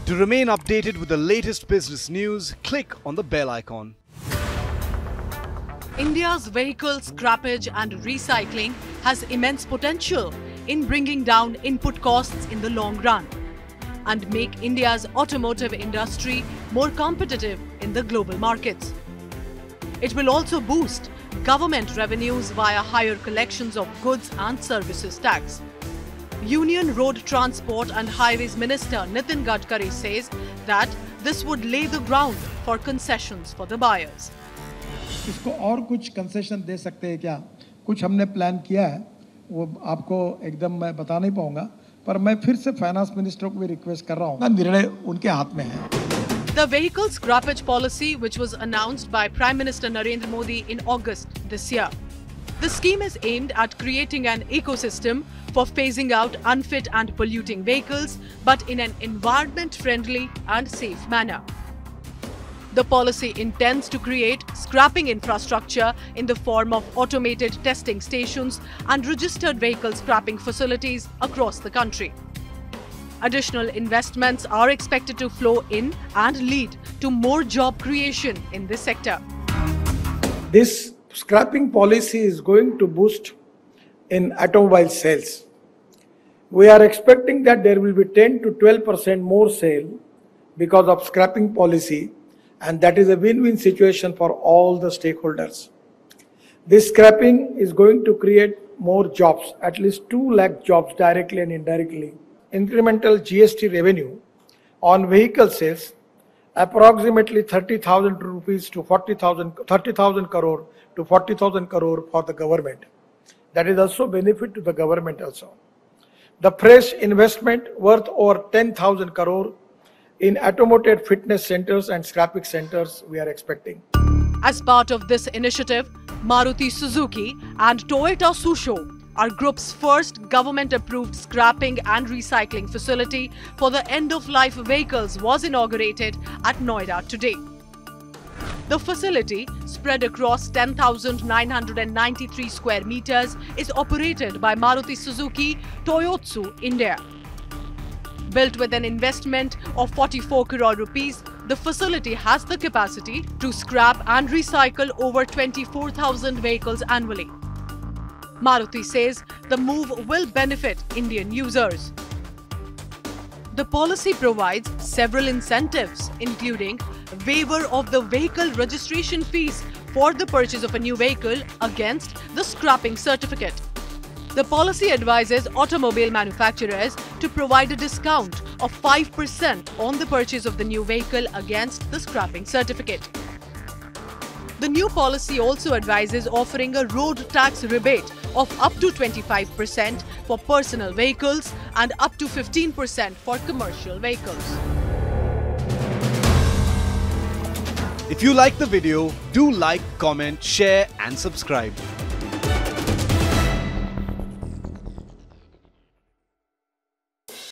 To remain updated with the latest business news, click on the bell icon. India's vehicle scrappage and recycling has immense potential in bringing down input costs in the long run and make India's automotive industry more competitive in the global markets. It will also boost government revenues via higher collections of goods and services tax. Union Road Transport and Highways Minister Nitin Gadkari says that this would lay the ground for concessions for the buyers. इसको और कुछ concession दे सकते हैं क्या? कुछ हमने plan किया है, वो आपको एकदम मैं बता नहीं पाऊंगा, पर मैं फिर से फाइनेंस मिनिस्टर को भी रिक्वेस्ट कर रहा हूँ, निर्णय उनके हाथ में है. The vehicle scrappage policy, which was announced by Prime Minister Narendra Modi in August this year. The scheme is aimed at creating an ecosystem for phasing out unfit and polluting vehicles, but in an environment-friendly and safe manner. The policy intends to create scrapping infrastructure in the form of automated testing stations and registered vehicle scrapping facilities across the country. Additional investments are expected to flow in and lead to more job creation in this sector. This scrapping policy is going to boost in automobile sales. We are expecting that there will be 10 to 12% more sale because of scrapping policy, and that is a win-win situation for all the stakeholders. This scrapping is going to create more jobs, at least 2 lakh jobs directly and indirectly. Incremental GST revenue on vehicle sales approximately 30,000 rupees to 30,000 crore to 40,000 crore for the government. That is also benefit to the government also. The fresh investment worth over 10,000 crore in automated fitness centers and scrapping centers we are expecting. As part of this initiative, Maruti Suzuki and Toyota Tsusho, our group's first government-approved scrapping and recycling facility for the end-of-life vehicles, was inaugurated at Noida today. The facility, spread across 10,993 square meters, is operated by Maruti Suzuki Toyotsu India. Built with an investment of 44 crore rupees, the facility has the capacity to scrap and recycle over 24,000 vehicles annually. Maruti says the move will benefit Indian users. The policy provides several incentives, including waiver of the vehicle registration fees for the purchase of a new vehicle against the scrapping certificate. The policy advises automobile manufacturers to provide a discount of 5% on the purchase of the new vehicle against the scrapping certificate. The new policy also advises offering a road tax rebate of up to 25% for personal vehicles and up to 15% for commercial vehicles. If you like the video, do like, comment, share and subscribe.